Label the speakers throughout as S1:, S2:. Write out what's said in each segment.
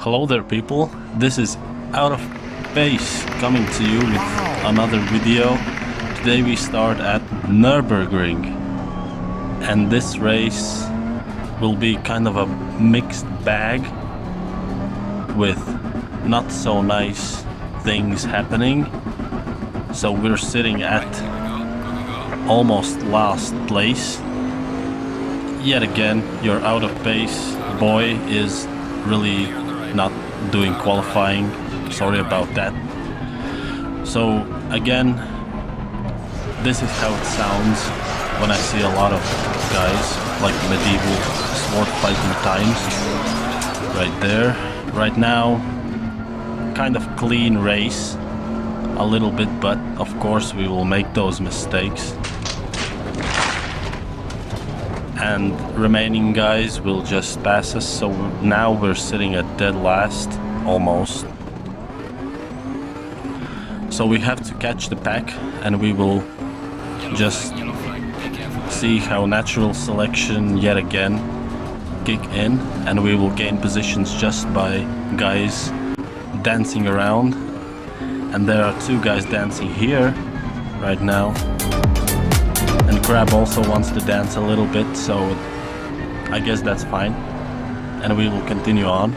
S1: Hello there people, this is Out of Base coming to you with another video. Today we start at Nurburgring, and this race will be kind of a mixed bag with not so nice things happening. So we're sitting at almost last place. Yet again, your Out of Base boy is really not doing qualifying. Sorry about that. So again, this is how it sounds when I see a lot of guys like medieval sword fighting times. Right there. Right now, kind of clean race a little bit, but of course we will make those mistakes. And remaining guys will just pass us, so now we're sitting at dead last, almost. So we have to catch the pack, and we will just see how natural selection yet again kick in, and we will gain positions just by guys dancing around. And there are two guys dancing here right now. And Crab also wants to dance a little bit, so I guess that's fine. And we will continue on.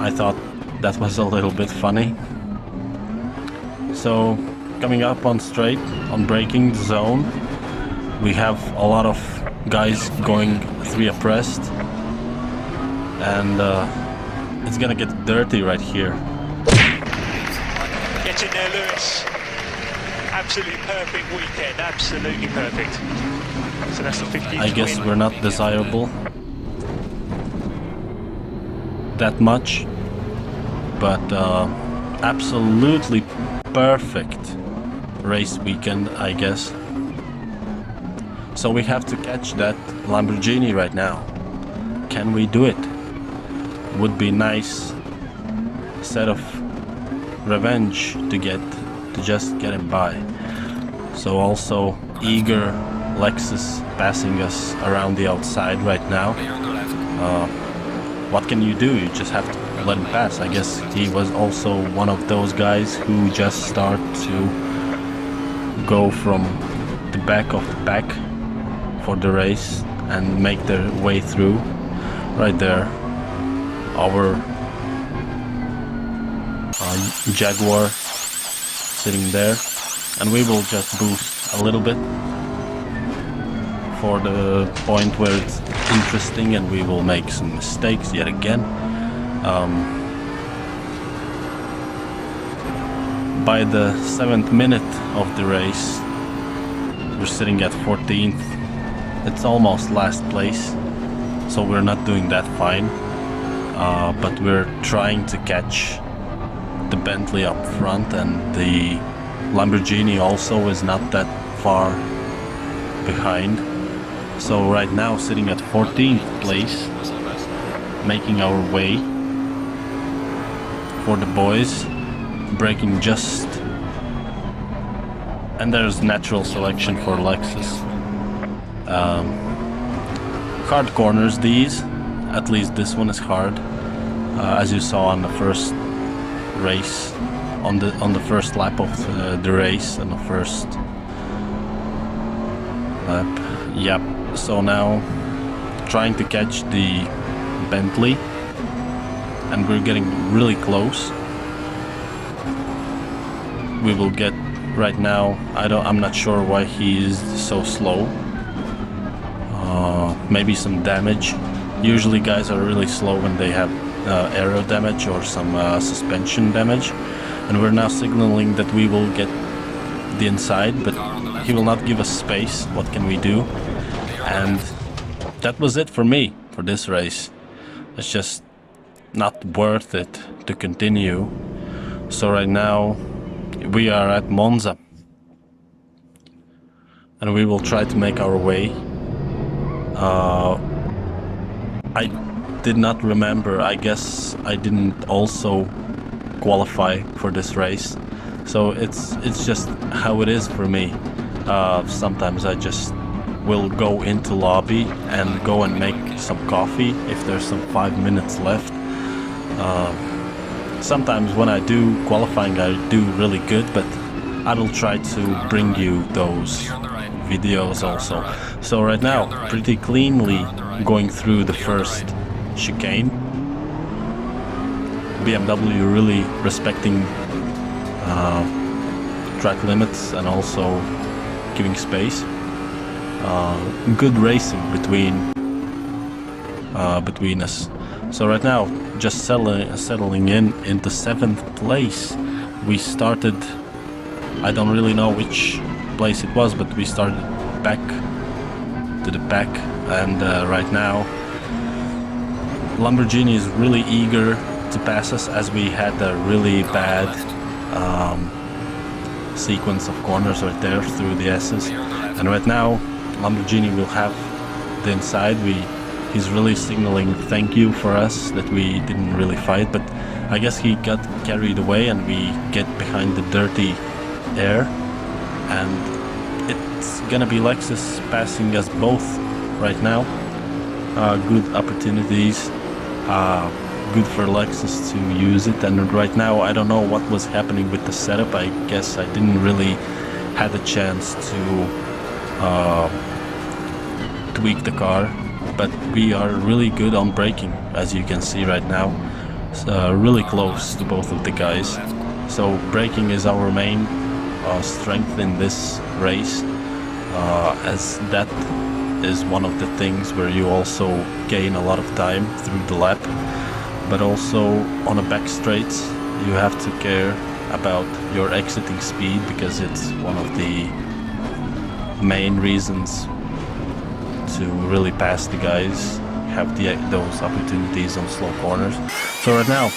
S1: I thought that was a little bit funny. So, coming up on straight, on braking zone, we have a lot of guys going 3 abreast. And it's gonna get dirty right here.
S2: Get in there, Lewis. Absolutely perfect weekend, absolutely perfect. So that's the 15th
S1: I guess
S2: win.
S1: we're not desirable that much, but absolutely perfect race weekend, I guess. So we have to catch that Lamborghini right now. Can we do it? Would be nice set of revenge to just get him by. So also eager Lexus passing us around the outside right now. What can you do? You just have to let him pass. I guess he was also one of those guys who just start to go from the back of the pack for the race and make their way through. Right there, our Jaguar sitting there, and we will just boost a little bit for the point where it's interesting, and we will make some mistakes yet again. By the 7th minute of the race, we're sitting at 14th. It's almost last place, so we're not doing that fine, but we're trying to catch the Bentley up front, and the Lamborghini also is not that far behind. So right now sitting at 14th place, making our way for the boys, braking just, and there's natural selection for Lexus. Hard corners these, at least this one is hard, as you saw on the first race, on the first lap of the race, and the first lap. Yep. So now trying to catch the Bentley, and we're getting really close. We will get right now. I'm not sure why he is so slow. Maybe some damage. Usually guys are really slow when they have aero damage or some suspension damage, and we're now signaling that we will get the inside, but he will not give us space. What can we do? And that was it for me for this race. It's just not worth it to continue. So right now we are at Monza, and we will try to make our way. I did not remember, I guess I didn't also qualify for this race, so it's just how it is for me. Sometimes I just will go into lobby and go and make some coffee if there's some 5 minutes left, Sometimes when I do qualifying I do really good, but I will try to bring you those videos also. So right now, pretty cleanly going through the first chicane. BMW really respecting track limits and also giving space. Good racing between us. So right now, just settling into 7th place. We started, I don't really know which place it was, but we started back to the back, and right now Lamborghini is really eager to pass us, as we had a really bad sequence of corners right there through the S's, and right now Lamborghini will have the inside. He's really signaling thank you for us that we didn't really fight, but I guess he got carried away and we get behind the dirty air, and it's gonna be Lexus passing us both right now. Good opportunities, good for Lexus to use it, and right now I don't know what was happening with the setup. I guess I didn't really had a chance to tweak the car, but we are really good on braking, as you can see right now. Really close to both of the guys. So braking is our main strength in this race, as that is one of the things where you also gain a lot of time through the lap, but also on a back straights you have to care about your exiting speed, because it's one of the main reasons to really pass the guys, have those opportunities on slow corners. So right now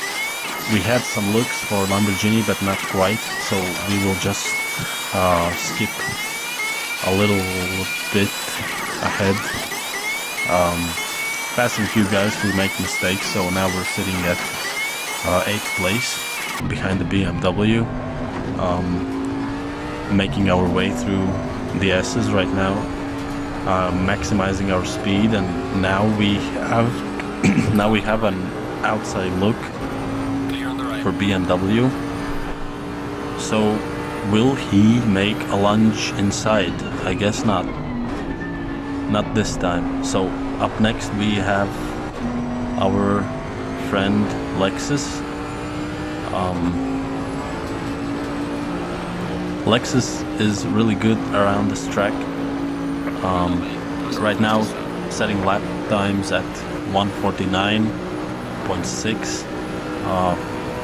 S1: we had some looks for Lamborghini, but not quite, so we will just skip a little bit ahead, passing a few guys who make mistakes. So now we're sitting at 8th place behind the BMW, making our way through the S's right now, maximizing our speed, and now we have an outside look for BMW. So will he make a lunge inside? I guess not this time. So up next we have our friend Lexus. Lexus is really good around this track. Right now setting lap times at 1:49.6,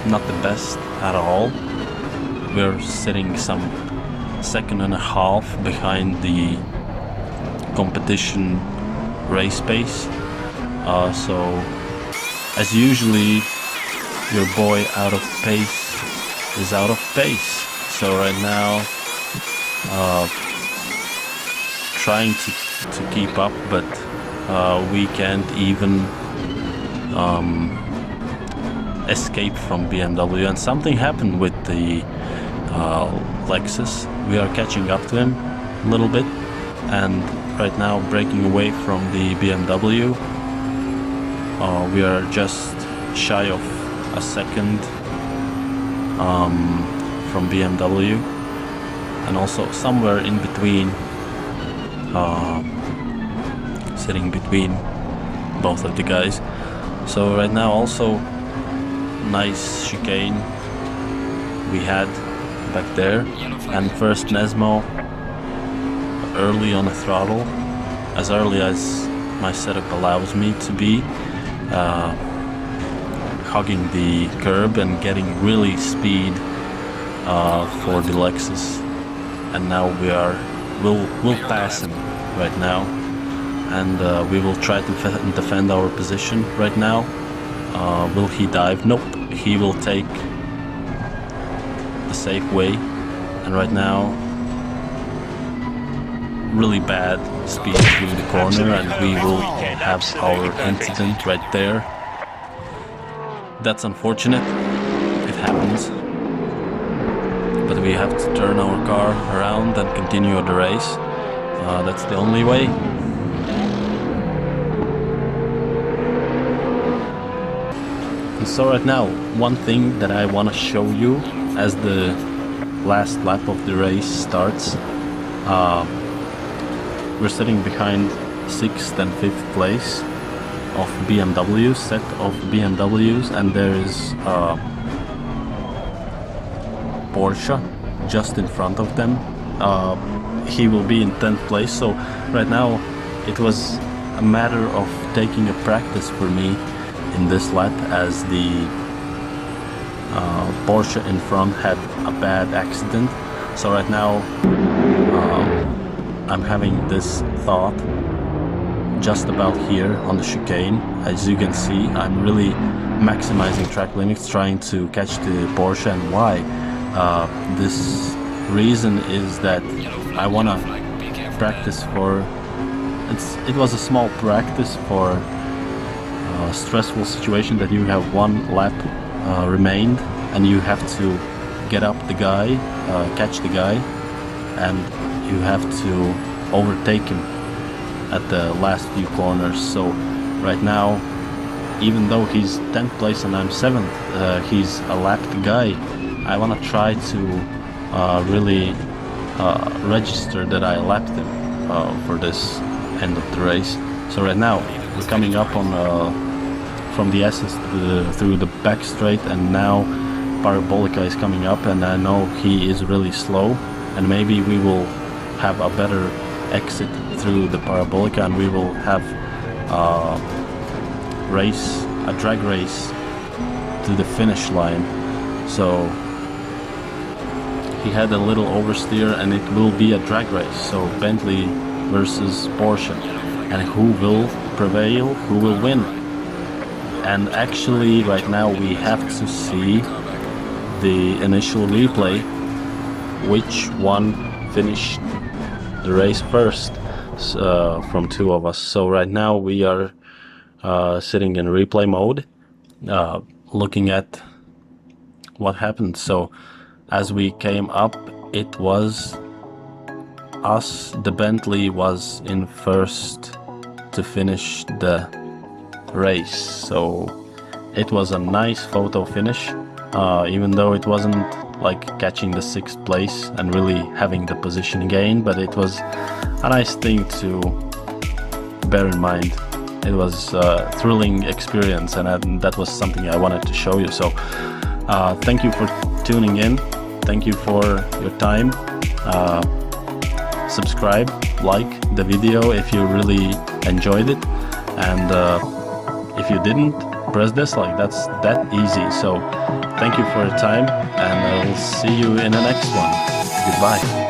S1: not the best at all. We're sitting some second and a half behind the competition race pace. So as usually, your boy out of pace is out of pace. So right now trying to keep up, but we can't even escape from BMW, and something happened with the Lexus. We are catching up to him a little bit, and right now breaking away from the BMW. We are just shy of a second from BMW, and also somewhere in between, sitting between both of the guys. So right now also nice chicane we had back there, and first Nesmo early on the throttle, as early as my setup allows me to be, hugging the curb and getting really speed for the Lexus. And now we'll pass him right now, and we will try to defend our position right now. Will he dive? Nope, he will take the safe way, and right now really bad speed through the corner, and we will have our incident right there. That's unfortunate, it happens, but we have to turn our car around and continue the race. That's the only way. So right now, one thing that I want to show you as the last lap of the race starts, we're sitting behind 6th and 5th place of BMWs, set of BMWs, and there is Porsche just in front of them. He will be in 10th place, so right now it was a matter of taking a practice for me in this lap, as the Porsche in front had a bad accident. So right now I'm having this thought just about here on the chicane. As you can see, I'm really maximizing track limits, trying to catch the Porsche. And why? This reason is that I want to practice for, it was a small practice for a stressful situation that you have one lap remained and you have to get up the guy, catch the guy, and you have to overtake him at the last few corners. So right now, even though he's 10th place and I'm 7th, he's a lapped guy. I want to try to really register that I lapped him for this end of the race. So right now we're coming up on from the S's through the back straight, and now Parabolica is coming up, and I know he is really slow, and maybe we will have a better exit through the Parabolica and we will have a drag race to the finish line. So he had a little oversteer and it will be a drag race, so Bentley versus Porsche, and who will prevail, who will win. And actually right now we have to see the initial replay, which one finished the race first, from two of us. So right now we are sitting in replay mode, looking at what happened. So as we came up, it was us, the Bentley was in first to finish the race. So it was a nice photo finish, even though it wasn't like catching the 6th place and really having the position gain, but it was a nice thing to bear in mind. It was a thrilling experience, and that was something I wanted to show you. So thank you for tuning in, thank you for your time. Subscribe, like the video if you really enjoyed it, and if you didn't, press dislike. That's that easy. So thank you for your time, and I will see you in the next one. Goodbye.